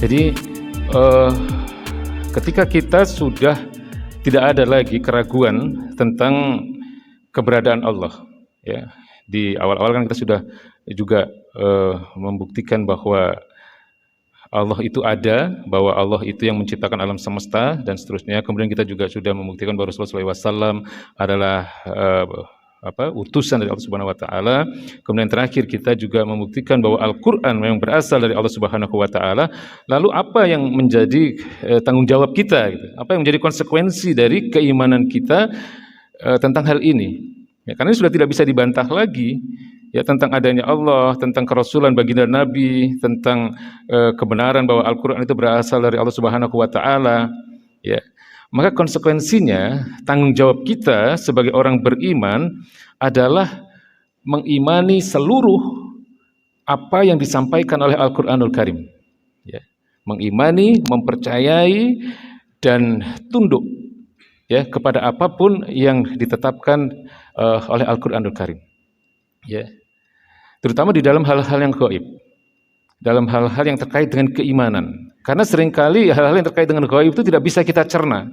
Jadi ketika kita sudah tidak ada lagi keraguan tentang keberadaan Allah, ya, di awal-awal kan kita sudah juga membuktikan bahwa Allah itu ada, bahwa Allah itu yang menciptakan alam semesta dan seterusnya. Kemudian kita juga sudah membuktikan bahwa Rasulullah SAW adalah utusan dari Allah Subhanahu wa taala. Kemudian terakhir kita juga membuktikan bahwa Al-Qur'an memang berasal dari Allah Subhanahu wa taala. Lalu apa yang menjadi tanggung jawab kita gitu? Apa yang menjadi konsekuensi dari keimanan kita tentang hal ini? Ya, karena ini sudah tidak bisa dibantah lagi. Ya, tentang adanya Allah, tentang kerasulan baginda Nabi, tentang kebenaran bahwa Al-Qur'an itu berasal dari Allah Subhanahu wa taala, ya. Maka konsekuensinya tanggung jawab kita sebagai orang beriman adalah mengimani seluruh apa yang disampaikan oleh Al-Qur'anul Karim. Ya. Mengimani, mempercayai dan tunduk, ya, kepada apapun yang ditetapkan oleh Al-Qur'anul Karim. Ya. Terutama di dalam hal-hal yang gaib, dalam hal-hal yang terkait dengan keimanan. Karena seringkali hal-hal yang terkait dengan gaib itu tidak bisa kita cerna.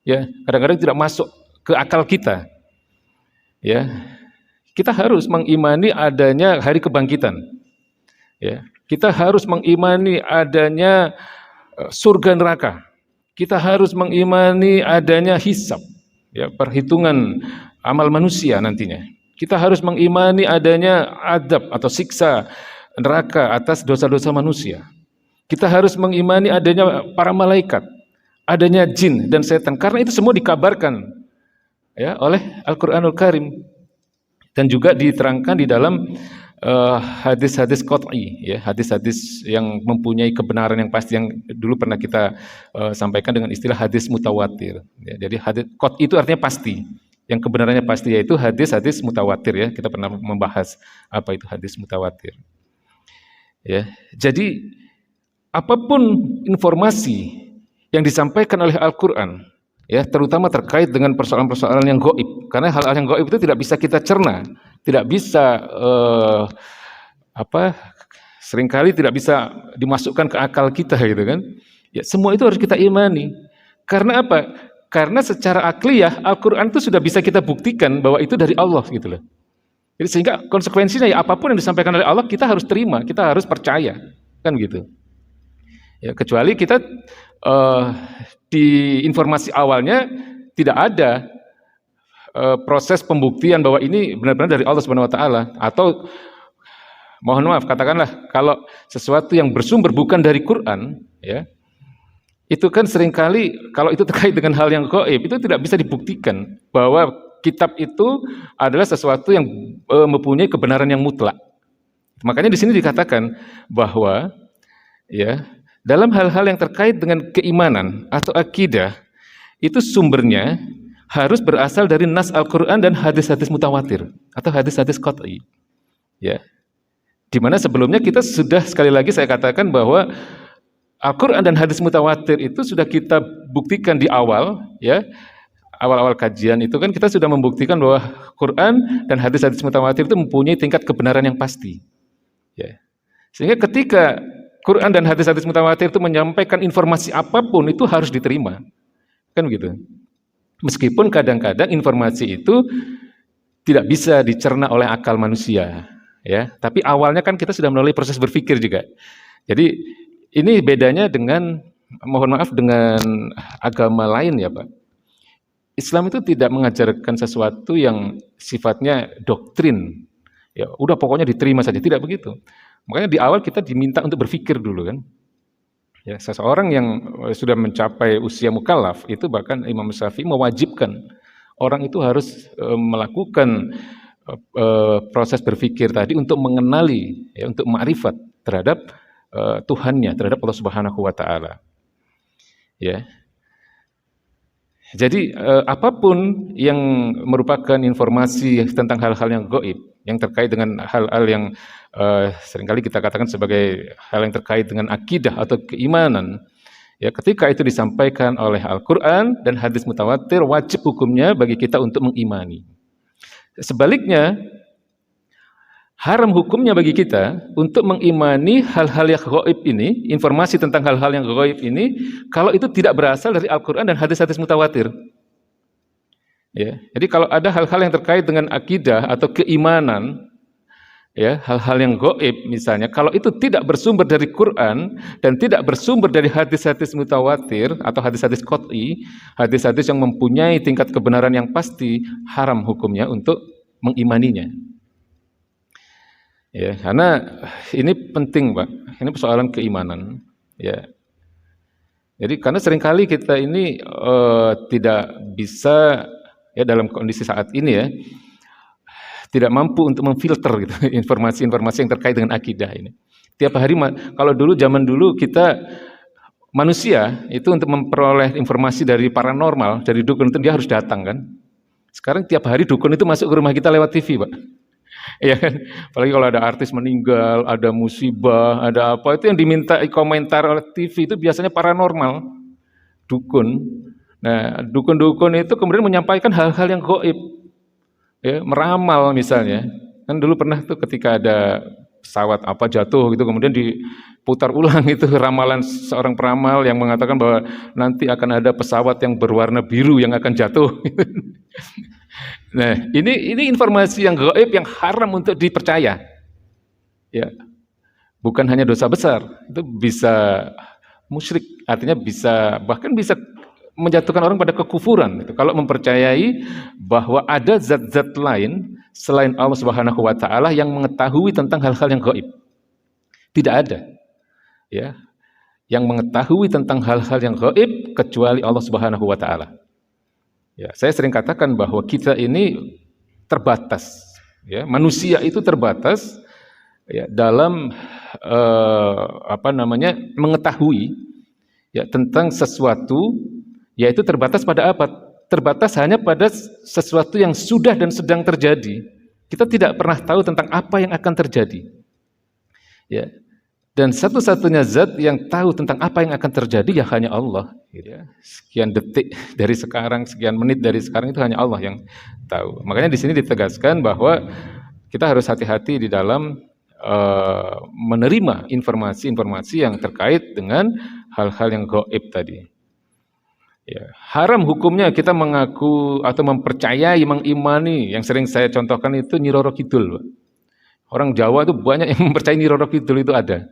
Ya, kadang-kadang tidak masuk ke akal kita. Ya. Kita harus mengimani adanya hari kebangkitan. Ya. Kita harus mengimani adanya surga neraka. Kita harus mengimani adanya hisab, ya, perhitungan amal manusia nantinya. Kita harus mengimani adanya adab atau siksa neraka atas dosa-dosa manusia. Kita harus mengimani adanya para malaikat, adanya jin dan setan, karena itu semua dikabarkan, ya, oleh Al-Qur'anul Karim dan juga diterangkan di dalam hadis-hadis qat'i, ya, hadis-hadis yang mempunyai kebenaran yang pasti, yang dulu pernah kita sampaikan dengan istilah hadis mutawatir. Ya, jadi hadis qat'i itu artinya pasti, yang kebenarannya pasti, yaitu hadis-hadis mutawatir. Ya, kita pernah membahas apa itu hadis mutawatir. Ya, jadi apapun informasi yang disampaikan oleh Al-Quran, ya, terutama terkait dengan persoalan-persoalan yang gaib, karena hal-hal yang gaib itu tidak bisa kita cerna, tidak bisa seringkali tidak bisa dimasukkan ke akal kita, gitu kan? Ya, semua itu harus kita imani. Karena apa? Karena secara akliyah Al-Quran itu sudah bisa kita buktikan bahwa itu dari Allah, gitu loh. Jadi sehingga konsekuensinya, ya, apapun yang disampaikan oleh Allah kita harus terima, kita harus percaya, kan gitu. Ya, kecuali kita di informasi awalnya tidak ada proses pembuktian bahwa ini benar-benar dari Allah Subhanahu wa taala, atau mohon maaf katakanlah kalau sesuatu yang bersumber bukan dari Quran, ya, itu kan seringkali kalau itu terkait dengan hal yang gaib itu tidak bisa dibuktikan bahwa kitab itu adalah sesuatu yang mempunyai kebenaran yang mutlak. Makanya di sini dikatakan bahwa, ya, dalam hal-hal yang terkait dengan keimanan atau akidah itu sumbernya harus berasal dari nas Al-Qur'an dan hadis-hadis mutawatir atau hadis-hadis qat'i. Ya. Di mana sebelumnya kita sudah, sekali lagi saya katakan bahwa Al-Qur'an dan hadis mutawatir itu sudah kita buktikan di awal, ya. Awal-awal kajian itu kan kita sudah membuktikan bahwa Quran dan hadis-hadis mutawatir itu mempunyai tingkat kebenaran yang pasti. Ya. Sehingga ketika Quran dan hadis-hadis mutawatir itu menyampaikan informasi apapun itu harus diterima. Kan begitu. Meskipun kadang-kadang informasi itu tidak bisa dicerna oleh akal manusia, ya. Tapi awalnya kan kita sudah melalui proses berpikir juga. Jadi ini bedanya dengan, mohon maaf, dengan agama lain, ya Pak. Islam itu tidak mengajarkan sesuatu yang sifatnya doktrin. Ya, udah pokoknya diterima saja, tidak begitu. Makanya di awal kita diminta untuk berpikir dulu kan. Ya, seseorang yang sudah mencapai usia mukallaf itu bahkan Imam Syafi'i mewajibkan orang itu harus melakukan proses berpikir tadi untuk mengenali, ya, untuk ma'rifat terhadap Tuhannya, terhadap Allah Subhanahu wa taala. Ya. Jadi apapun yang merupakan informasi tentang hal-hal yang gaib, yang terkait dengan hal-hal yang seringkali kita katakan sebagai hal yang terkait dengan akidah atau keimanan, ya, ketika itu disampaikan oleh Al-Quran dan hadis mutawatir, wajib hukumnya bagi kita untuk mengimani. Sebaliknya, haram hukumnya bagi kita untuk mengimani hal-hal yang gaib ini, informasi tentang hal-hal yang gaib ini, kalau itu tidak berasal dari Al-Quran dan hadis-hadis mutawatir. Ya, jadi kalau ada hal-hal yang terkait dengan akidah atau keimanan, ya, hal-hal yang gaib misalnya, kalau itu tidak bersumber dari Quran dan tidak bersumber dari hadis-hadis mutawatir atau hadis-hadis qat'i, hadis-hadis yang mempunyai tingkat kebenaran yang pasti, haram hukumnya untuk mengimaninya. Ya, karena ini penting, Pak. Ini persoalan keimanan, ya. Jadi karena seringkali kita ini tidak bisa, ya, dalam kondisi saat ini, ya, tidak mampu untuk memfilter gitu, informasi-informasi yang terkait dengan akidah ini. Tiap hari, kalau zaman dulu kita manusia itu untuk memperoleh informasi dari paranormal, dari dukun itu dia harus datang kan. Sekarang tiap hari dukun itu masuk ke rumah kita lewat TV, Pak. Ya kan? Apalagi kalau ada artis meninggal, ada musibah, ada apa, itu yang diminta komentar oleh TV itu biasanya paranormal, dukun. Nah, dukun-dukun itu kemudian menyampaikan hal-hal yang gaib, ya, meramal misalnya. Kan dulu pernah tuh ketika ada pesawat apa jatuh gitu, kemudian diputar ulang itu ramalan seorang peramal yang mengatakan bahwa nanti akan ada pesawat yang berwarna biru yang akan jatuh. Nah, ini informasi yang gaib yang haram untuk dipercaya. Ya. Bukan hanya dosa besar, itu bisa musyrik, artinya bahkan bisa menjatuhkan orang pada kekufuran. Kalau mempercayai bahwa ada zat-zat lain selain Allah Subhanahu wa taala yang mengetahui tentang hal-hal yang gaib. Tidak ada. Ya. Yang mengetahui tentang hal-hal yang gaib kecuali Allah Subhanahu wa taala. Ya, saya sering katakan bahwa kita ini terbatas, ya, manusia itu terbatas, ya, dalam mengetahui, ya, tentang sesuatu, yaitu terbatas pada apa? Terbatas hanya pada sesuatu yang sudah dan sedang terjadi. Kita tidak pernah tahu tentang apa yang akan terjadi. Ya. Dan satu-satunya zat yang tahu tentang apa yang akan terjadi ya hanya Allah. Ya. Sekian detik dari sekarang, sekian menit dari sekarang itu hanya Allah yang tahu. Makanya di sini ditegaskan bahwa kita harus hati-hati di dalam menerima informasi-informasi yang terkait dengan hal-hal yang gaib tadi. Ya. Haram hukumnya kita mengaku atau mempercayai, mengimani. Yang sering saya contohkan itu Nyi Roro Kidul. Orang Jawa itu banyak yang mempercayai Nyi Roro Kidul itu ada.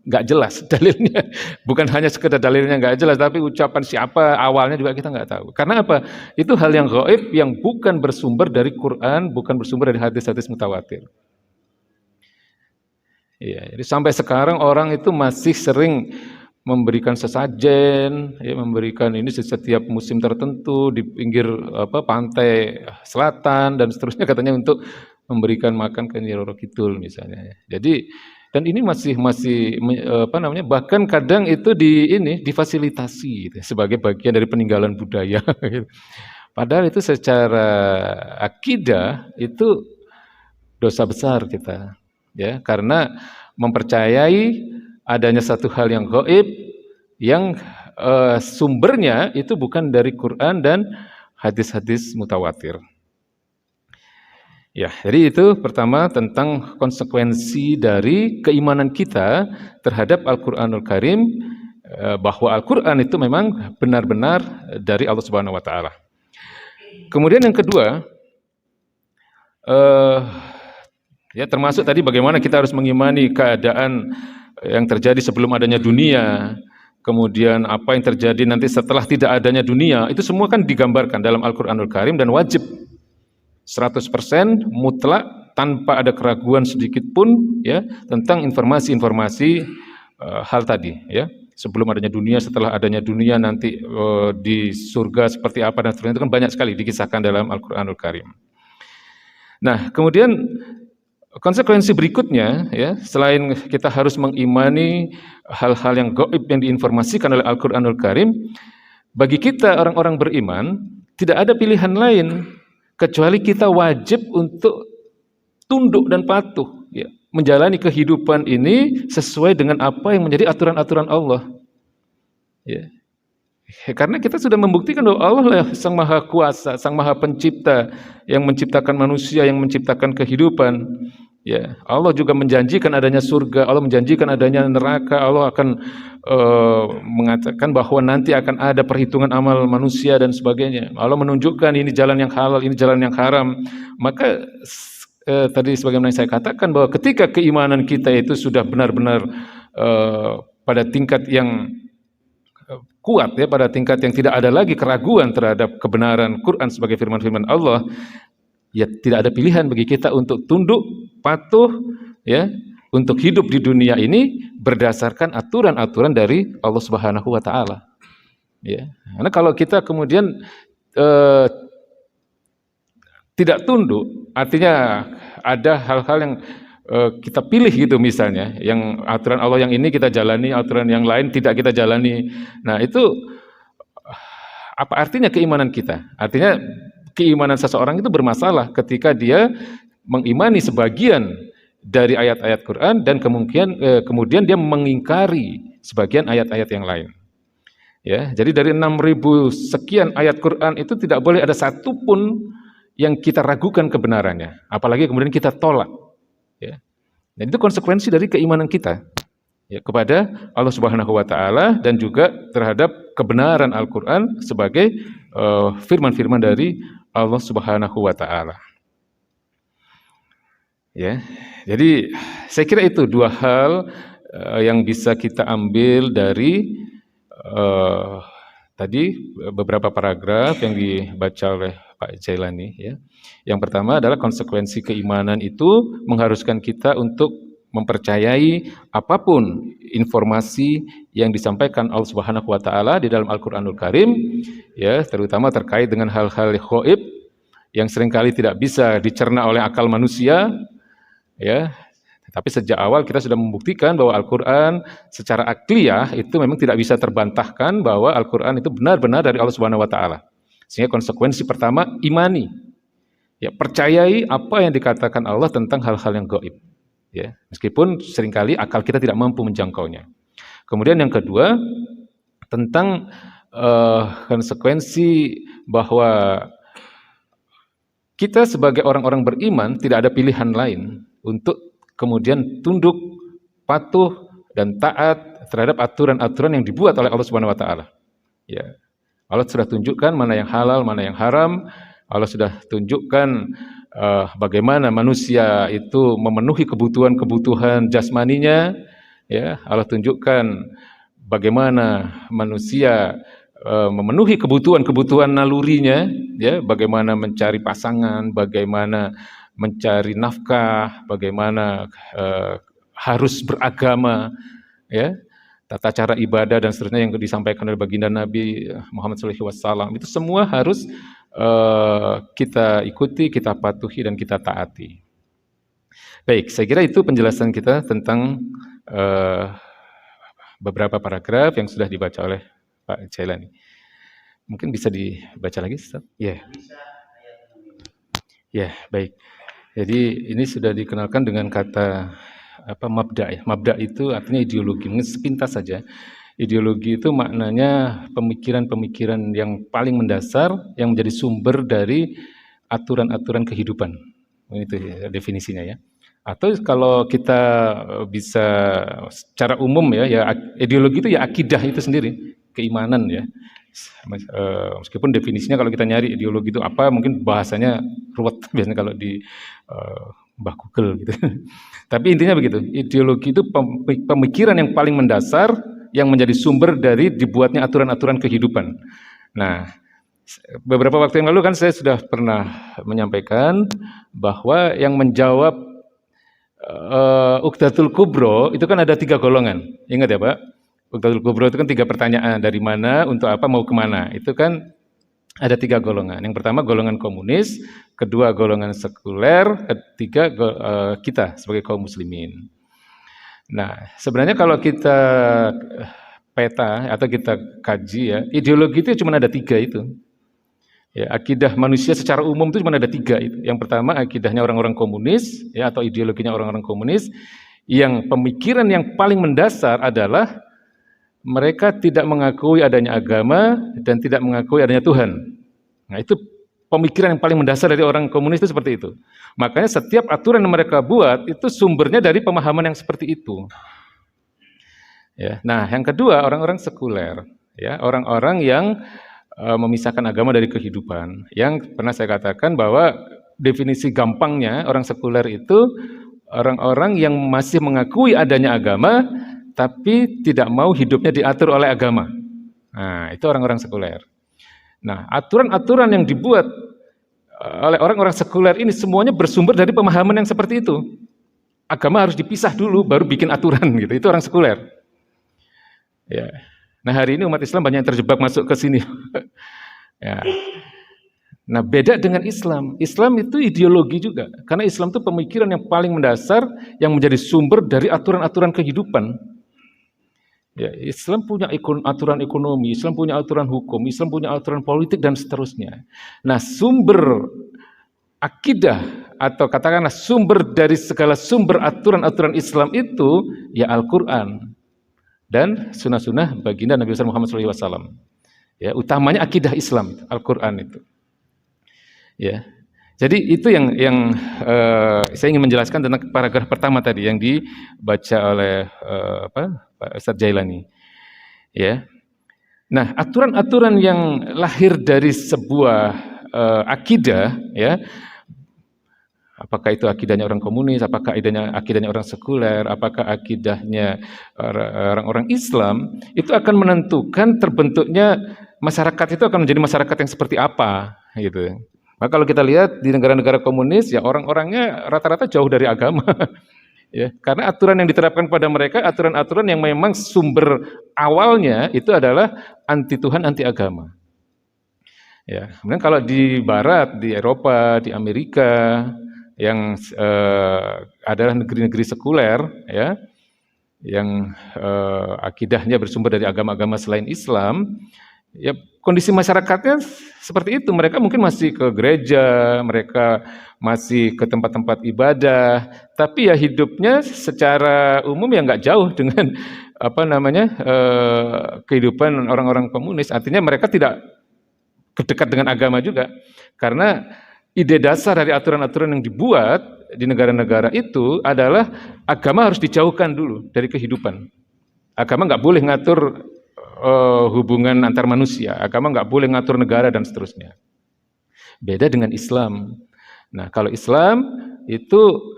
Nggak jelas dalilnya, bukan hanya sekedar dalilnya nggak jelas, tapi ucapan siapa awalnya juga kita nggak tahu. Karena apa? Itu hal yang gaib yang bukan bersumber dari Quran, bukan bersumber dari hadis-hadis mutawatir. Ya, jadi sampai sekarang orang itu masih sering memberikan sesajen, ya, memberikan ini setiap musim tertentu di pinggir pantai selatan dan seterusnya, katanya untuk memberikan makan ke Nyi Roro Kidul misalnya. Jadi dan ini masih bahkan kadang itu difasilitasi gitu, sebagai bagian dari peninggalan budaya. Padahal itu secara akidah itu dosa besar kita, ya, karena mempercayai adanya satu hal yang gaib yang sumbernya itu bukan dari Quran dan hadis-hadis mutawatir. Ya, jadi itu pertama tentang konsekuensi dari keimanan kita terhadap Al-Qur'anul Karim, bahwa Al-Qur'an itu memang benar-benar dari Allah Subhanahu wa taala. Kemudian yang kedua, ya, termasuk tadi bagaimana kita harus mengimani keadaan yang terjadi sebelum adanya dunia, kemudian apa yang terjadi nanti setelah tidak adanya dunia, itu semua kan digambarkan dalam Al-Qur'anul Karim dan wajib 100% mutlak tanpa ada keraguan sedikit pun ya tentang informasi-informasi hal tadi ya. Sebelum adanya dunia, setelah adanya dunia, nanti di surga seperti apa dan seterusnya, itu kan banyak sekali dikisahkan dalam Al-Qur'anul Karim. Nah, kemudian konsekuensi berikutnya ya, selain kita harus mengimani hal-hal yang gaib yang diinformasikan oleh Al-Qur'anul Karim, bagi kita orang-orang beriman tidak ada pilihan lain kecuali kita wajib untuk tunduk dan patuh ya, menjalani kehidupan ini sesuai dengan apa yang menjadi aturan-aturan Allah. Ya. Karena kita sudah membuktikan bahwa Allah lah Sang Maha Kuasa, Sang Maha Pencipta yang menciptakan manusia, yang menciptakan kehidupan. Ya, Allah juga menjanjikan adanya surga, Allah menjanjikan adanya neraka, Allah akan mengatakan bahwa nanti akan ada perhitungan amal manusia dan sebagainya. Allah menunjukkan ini jalan yang halal, ini jalan yang haram. Maka tadi sebagaimana saya katakan bahwa ketika keimanan kita itu sudah benar-benar pada tingkat yang kuat ya, pada tingkat yang tidak ada lagi keraguan terhadap kebenaran Quran sebagai firman-firman Allah, ya tidak ada pilihan bagi kita untuk tunduk, patuh ya, untuk hidup di dunia ini berdasarkan aturan-aturan dari Allah Subhanahu wa taala. Ya. Karena kalau kita kemudian tidak tunduk, artinya ada hal-hal yang kita pilih gitu misalnya, yang aturan Allah yang ini kita jalani, aturan yang lain tidak kita jalani. Nah itu apa artinya keimanan kita? Artinya keimanan seseorang itu bermasalah ketika dia mengimani sebagian dari ayat-ayat Quran dan kemudian dia mengingkari sebagian ayat-ayat yang lain. Ya, jadi dari 6.000 sekian ayat Quran itu tidak boleh ada satu pun yang kita ragukan kebenarannya, apalagi kemudian kita tolak. Ya. Dan itu konsekuensi dari keimanan kita ya, kepada Allah Subhanahu wa taala dan juga terhadap kebenaran Al-Qur'an sebagai firman-firman dari Allah Subhanahu wa taala. Ya. Jadi saya kira itu dua hal yang bisa kita ambil dari tadi beberapa paragraf yang dibaca oleh Pak Jailani ya. Yang pertama adalah konsekuensi keimanan itu mengharuskan kita untuk mempercayai apapun informasi yang disampaikan Allah Subhanahu wa taala di dalam Al-Qur'anul Karim ya, terutama terkait dengan hal-hal gaib yang seringkali tidak bisa dicerna oleh akal manusia ya. Tapi sejak awal kita sudah membuktikan bahwa Al-Qur'an secara akliyah itu memang tidak bisa terbantahkan bahwa Al-Qur'an itu benar-benar dari Allah Subhanahu wa taala. Sehingga konsekuensi pertama, imani. Ya, percayai apa yang dikatakan Allah tentang hal-hal yang gaib. Ya, meskipun seringkali akal kita tidak mampu menjangkaunya. Kemudian yang kedua, tentang konsekuensi bahwa kita sebagai orang-orang beriman tidak ada pilihan lain untuk kemudian tunduk, patuh, dan taat terhadap aturan-aturan yang dibuat oleh Allah Subhanahu wa taala. Ya. Allah sudah tunjukkan mana yang halal, mana yang haram. Allah sudah tunjukkan bagaimana manusia itu memenuhi kebutuhan-kebutuhan jasmaninya. Ya, Allah tunjukkan bagaimana manusia memenuhi kebutuhan-kebutuhan nalurinya. Ya, bagaimana mencari pasangan, bagaimana mencari nafkah, bagaimana harus beragama. Ya. Tata cara ibadah dan seterusnya yang disampaikan oleh baginda Nabi Muhammad SAW itu semua harus kita ikuti, kita patuhi dan kita taati. Baik, saya kira itu penjelasan kita tentang beberapa paragraf yang sudah dibaca oleh Pak Jailani. Mungkin bisa dibaca lagi, Ustaz? Ya. Ya, baik. Jadi ini sudah dikenalkan dengan kata mabda ya. Mabda itu artinya ideologi. Mungkin sepintas saja. Ideologi itu maknanya pemikiran-pemikiran yang paling mendasar yang menjadi sumber dari aturan-aturan kehidupan. Itu ya, definisinya ya. Atau kalau kita bisa secara umum ya ideologi itu ya akidah itu sendiri, keimanan ya. Meskipun definisinya kalau kita nyari ideologi itu apa, mungkin bahasanya ruwet biasanya kalau di Mbah Google gitu. Tapi intinya begitu, ideologi itu pemikiran yang paling mendasar yang menjadi sumber dari dibuatnya aturan-aturan kehidupan. Nah, Beberapa waktu yang lalu kan saya sudah pernah menyampaikan bahwa yang menjawab Uqdatul Kubro itu kan ada 3 golongan. Ingat ya Pak? Uqdatul Kubro itu kan 3 pertanyaan, dari mana, untuk apa, mau kemana. Itu kan ada 3 golongan. Yang pertama golongan komunis, kedua golongan sekuler, ketiga kita sebagai kaum muslimin. Nah, sebenarnya kalau kita peta atau kita kaji ya, ideologi itu cuma ada 3 itu. Ya, akidah manusia secara umum itu cuma ada 3 itu. Yang pertama akidahnya orang-orang komunis, ya, atau ideologinya orang-orang komunis, yang pemikiran yang paling mendasar adalah mereka tidak mengakui adanya agama dan tidak mengakui adanya Tuhan. Nah, itu pemikiran yang paling mendasar dari orang komunis itu seperti itu. Makanya setiap aturan yang mereka buat itu sumbernya dari pemahaman yang seperti itu. Ya. Nah, yang kedua orang-orang sekuler, ya, orang-orang yang memisahkan agama dari kehidupan. Yang pernah saya katakan bahwa definisi gampangnya orang sekuler itu orang-orang yang masih mengakui adanya agama tapi tidak mau hidupnya diatur oleh agama. Nah, itu orang-orang sekuler. Nah, aturan-aturan yang dibuat oleh orang-orang sekuler ini semuanya bersumber dari pemahaman yang seperti itu. Agama harus dipisah dulu baru bikin aturan gitu. Itu orang sekuler. Ya. Nah, hari ini umat Islam banyak yang terjebak masuk ke sini. Ya. Nah, beda dengan Islam. Islam itu ideologi juga. Karena Islam itu pemikiran yang paling mendasar yang menjadi sumber dari aturan-aturan kehidupan. Ya, Islam punya aturan ekonomi, Islam punya aturan hukum, Islam punya aturan politik dan seterusnya. Nah, sumber akidah atau katakanlah sumber dari segala sumber aturan-aturan Islam itu ya Al-Qur'an dan sunnah-sunnah baginda Nabi Muhammad SAW. Ya, utamanya akidah Islam, Al-Quran itu. Ya, jadi itu yang saya ingin menjelaskan tentang paragraf pertama tadi yang dibaca oleh Pak Ustadz Jailani. Ya, nah aturan-aturan yang lahir dari sebuah akidah, ya. Apakah itu akidahnya orang komunis, apakah akidahnya orang sekuler, apakah akidahnya orang-orang Islam, itu akan menentukan terbentuknya masyarakat itu akan menjadi masyarakat yang seperti apa, gitu. Maka kalau kita lihat di negara-negara komunis, ya orang-orangnya rata-rata jauh dari agama, ya, karena aturan yang diterapkan pada mereka aturan-aturan yang memang sumber awalnya itu adalah anti Tuhan, anti agama. Ya, kemudian kalau di Barat, di Eropa, di Amerika, yang adalah negeri-negeri sekuler, ya, yang akidahnya bersumber dari agama-agama selain Islam, ya kondisi masyarakatnya seperti itu. Mereka mungkin masih ke gereja, mereka masih ke tempat-tempat ibadah, tapi ya hidupnya secara umum ya nggak jauh dengan kehidupan orang-orang komunis. Artinya mereka tidak dekat dengan agama juga, karena ide dasar dari aturan-aturan yang dibuat di negara-negara itu adalah agama harus dijauhkan dulu dari kehidupan. Agama nggak boleh ngatur hubungan antar manusia, agama nggak boleh ngatur negara dan seterusnya. Beda dengan Islam. Nah, kalau Islam itu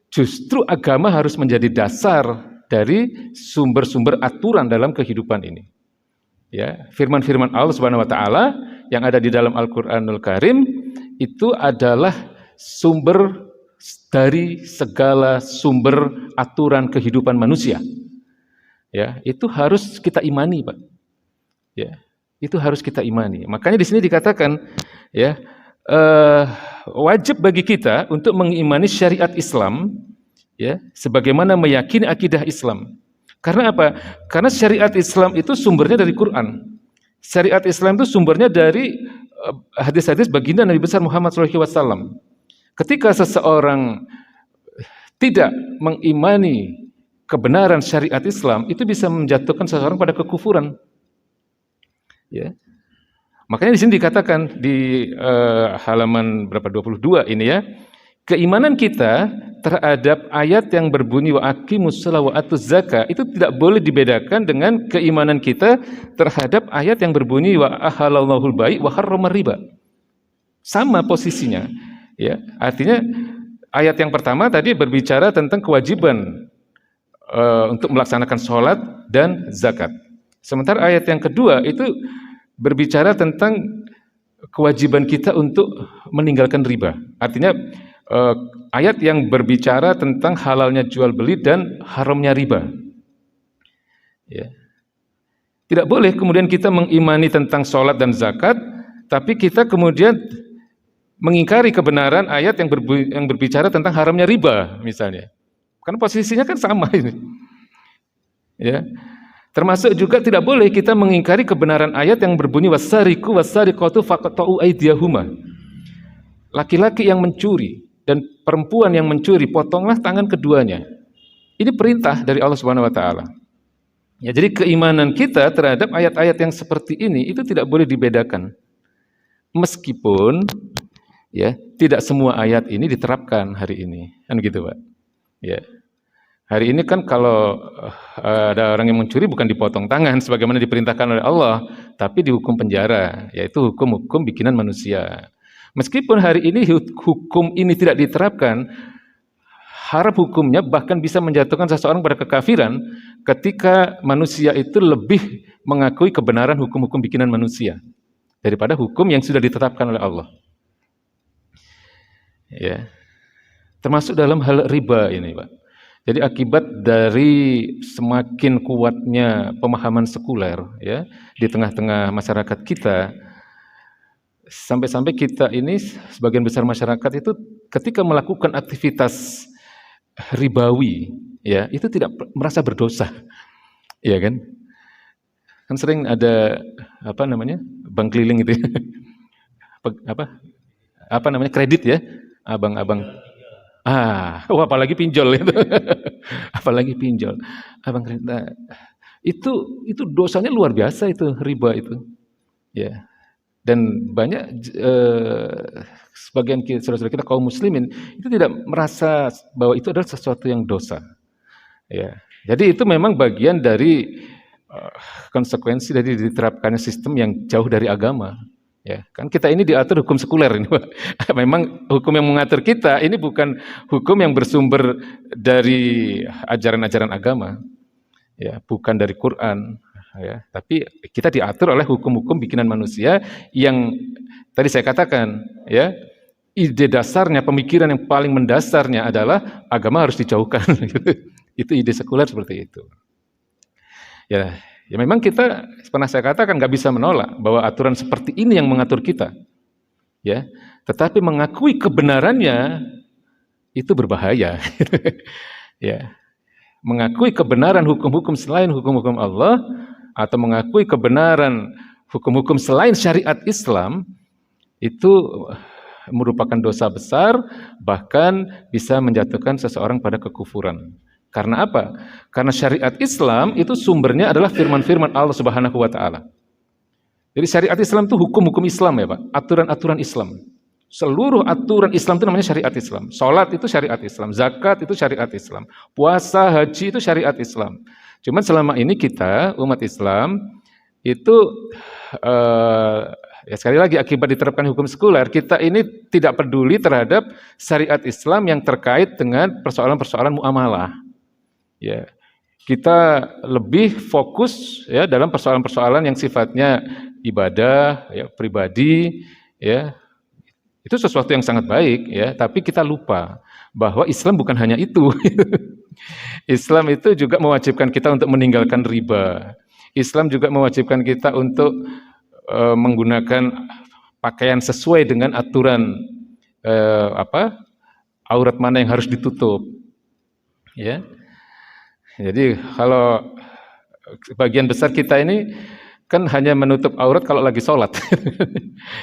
justru agama harus menjadi dasar dari sumber-sumber aturan dalam kehidupan ini. Ya, firman-firman Allah Subhanahu wa taala yang ada di dalam Al-Qur'anul Karim itu adalah sumber dari segala sumber aturan kehidupan manusia. Ya, itu harus kita imani, Pak. Ya, itu harus kita imani. Makanya di sini dikatakan, ya, wajib bagi kita untuk mengimani syariat Islam, ya, sebagaimana meyakini akidah Islam. Karena apa? Karena syariat Islam itu sumbernya dari Quran. Syariat Islam itu sumbernya dari hadis-hadis baginda Nabi besar Muhammad SAW. Ketika seseorang tidak mengimani kebenaran syariat Islam, itu bisa menjatuhkan seseorang pada kekufuran. Ya. Makanya di sini dikatakan di halaman berapa 22 ini ya, keimanan kita terhadap ayat yang berbunyi wa aqimus shalah wa atuz zakah itu tidak boleh dibedakan dengan keimanan kita terhadap ayat yang berbunyi wa ahalallahul bai' wa harramar riba. Sama posisinya, ya. Artinya ayat yang pertama tadi berbicara tentang kewajiban untuk melaksanakan sholat dan zakat. Sementara ayat yang kedua itu berbicara tentang kewajiban kita untuk meninggalkan riba. Artinya ayat yang berbicara tentang halalnya jual beli dan haramnya riba. Ya. Tidak boleh kemudian kita mengimani tentang sholat dan zakat, tapi kita kemudian mengingkari kebenaran ayat yang berbicara tentang haramnya riba, misalnya. Karena posisinya kan sama ini. Ya. Termasuk juga tidak boleh kita mengingkari kebenaran ayat yang berbunyi wasariqu wasariqatu faqta'u aydiyahuma. Laki-laki yang mencuri dan perempuan yang mencuri, potonglah tangan keduanya. Ini perintah dari Allah Subhanahu wa taala. Ya, jadi keimanan kita terhadap ayat-ayat yang seperti ini itu tidak boleh dibedakan. Meskipun ya, tidak semua ayat ini diterapkan hari ini. Kan gitu, Pak. Ya. Hari ini kan kalau ada orang yang mencuri bukan dipotong tangan sebagaimana diperintahkan oleh Allah, tapi dihukum penjara, yaitu hukum-hukum bikinan manusia. Meskipun hari ini hukum ini tidak diterapkan, harap hukumnya bahkan bisa menjatuhkan seseorang pada kekafiran ketika manusia itu lebih mengakui kebenaran hukum-hukum bikinan manusia daripada hukum yang sudah ditetapkan oleh Allah. Ya. Termasuk dalam hal riba ini, Pak. Jadi akibat dari semakin kuatnya pemahaman sekuler ya di tengah-tengah masyarakat kita, sampai-sampai kita ini sebagian besar masyarakat itu ketika melakukan aktivitas ribawi ya itu tidak merasa berdosa. Iya kan? Kan sering ada apa namanya? Bank keliling itu ya. Apa namanya? Kredit ya. Abang-abang apalagi pinjol itu. Apalagi pinjol. Abang kredit. Nah, itu dosanya luar biasa itu riba itu. Ya. Dan banyak sebagian saudara-saudara kita kaum muslimin itu tidak merasa bahwa itu adalah sesuatu yang dosa. Ya. Jadi itu memang bagian dari konsekuensi dari diterapkannya sistem yang jauh dari agama. Ya, kan kita ini diatur hukum sekuler ini, Pak. Memang hukum yang mengatur kita ini bukan hukum yang bersumber dari ajaran-ajaran agama. Ya, bukan dari Quran, ya. Tapi kita diatur oleh hukum-hukum bikinan manusia yang tadi saya katakan, ya. Ide dasarnya, pemikiran yang paling mendasarnya adalah agama harus dijauhkan. Itu ide sekuler seperti itu. Ya memang kita pernah saya katakan nggak bisa menolak bahwa aturan seperti ini yang mengatur kita, ya. Tetapi mengakui kebenarannya itu berbahaya, ya. Mengakui kebenaran hukum-hukum selain hukum-hukum Allah atau mengakui kebenaran hukum-hukum selain syariat Islam itu merupakan dosa besar, bahkan bisa menjatuhkan seseorang pada kekufuran. Karena apa? Karena syariat Islam itu sumbernya adalah firman-firman Allah Subhanahu wa taala. Jadi syariat Islam itu hukum-hukum Islam ya, Pak. Aturan-aturan Islam. Seluruh aturan Islam itu namanya syariat Islam. Salat itu syariat Islam, zakat itu syariat Islam, puasa, haji itu syariat Islam. Cuman selama ini kita umat Islam itu ya sekali lagi akibat diterapkan hukum sekuler, kita ini tidak peduli terhadap syariat Islam yang terkait dengan persoalan-persoalan muamalah. Ya, kita lebih fokus ya dalam persoalan-persoalan yang sifatnya ibadah, ya, pribadi, ya. Itu sesuatu yang sangat baik, ya. Tapi kita lupa bahwa Islam bukan hanya itu. Islam itu juga mewajibkan kita untuk meninggalkan riba. Islam juga mewajibkan kita untuk menggunakan pakaian sesuai dengan aturan aurat mana yang harus ditutup, ya. Jadi kalau sebagian besar kita ini kan hanya menutup aurat kalau lagi sholat,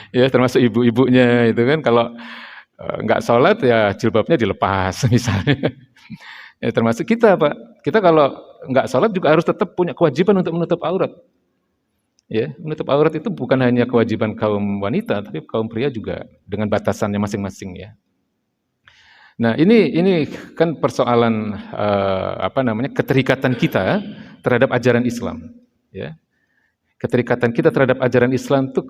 ya termasuk ibu-ibunya itu kan kalau nggak sholat ya jilbabnya dilepas misalnya, ya termasuk kita Pak, kita kalau nggak sholat juga harus tetap punya kewajiban untuk menutup aurat, ya menutup aurat itu bukan hanya kewajiban kaum wanita tapi kaum pria juga dengan batasannya masing-masing ya. Nah ini kan persoalan keterikatan kita terhadap ajaran Islam, ya. Keterikatan kita terhadap ajaran Islam itu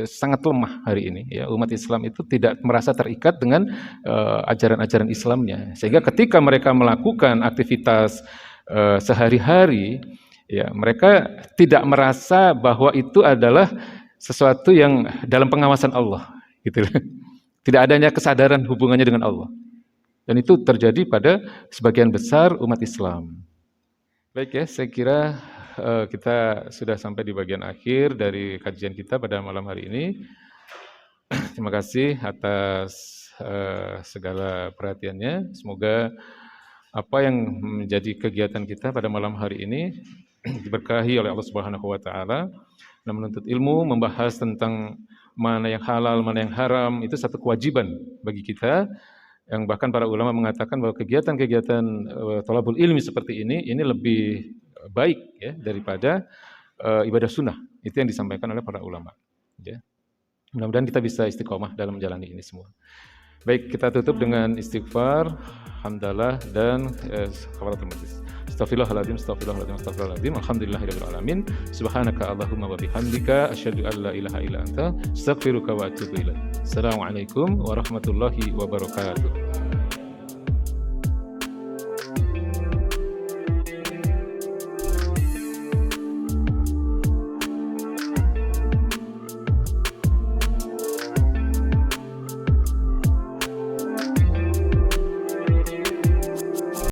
sangat lemah hari ini, ya. Umat Islam itu tidak merasa terikat dengan ajaran-ajaran Islamnya, sehingga ketika mereka melakukan aktivitas sehari-hari, ya mereka tidak merasa bahwa itu adalah sesuatu yang dalam pengawasan Allah, gitu. Tidak adanya kesadaran hubungannya dengan Allah. Dan itu terjadi pada sebagian besar umat Islam. Baik ya, saya kira kita sudah sampai di bagian akhir dari kajian kita pada malam hari ini. Terima kasih atas segala perhatiannya. Semoga apa yang menjadi kegiatan kita pada malam hari ini diberkahi oleh Allah Subhanahu wa taala. Dan menuntut ilmu, membahas tentang mana yang halal, mana yang haram, itu satu kewajiban bagi kita, yang bahkan para ulama mengatakan bahwa kegiatan-kegiatan thalabul ilmi seperti ini lebih baik ya daripada ibadah sunnah. Itu yang disampaikan oleh para ulama. Ya. Mudah-mudahan kita bisa istiqomah dalam menjalani ini semua. Baik, kita tutup dengan istighfar, hamdalah, dan kafaratul majlis. Astaghfirullahaladzim, astaghfirullahaladzim, astaghfirullahaladzim. Alhamdulillahirabbil alamin. Subhanaka Allahumma wa bihamdika asyhadu an la ilaha illa anta astaghfiruka wa atubu ilaik. Assalamualaikum warahmatullahi wabarakatuh.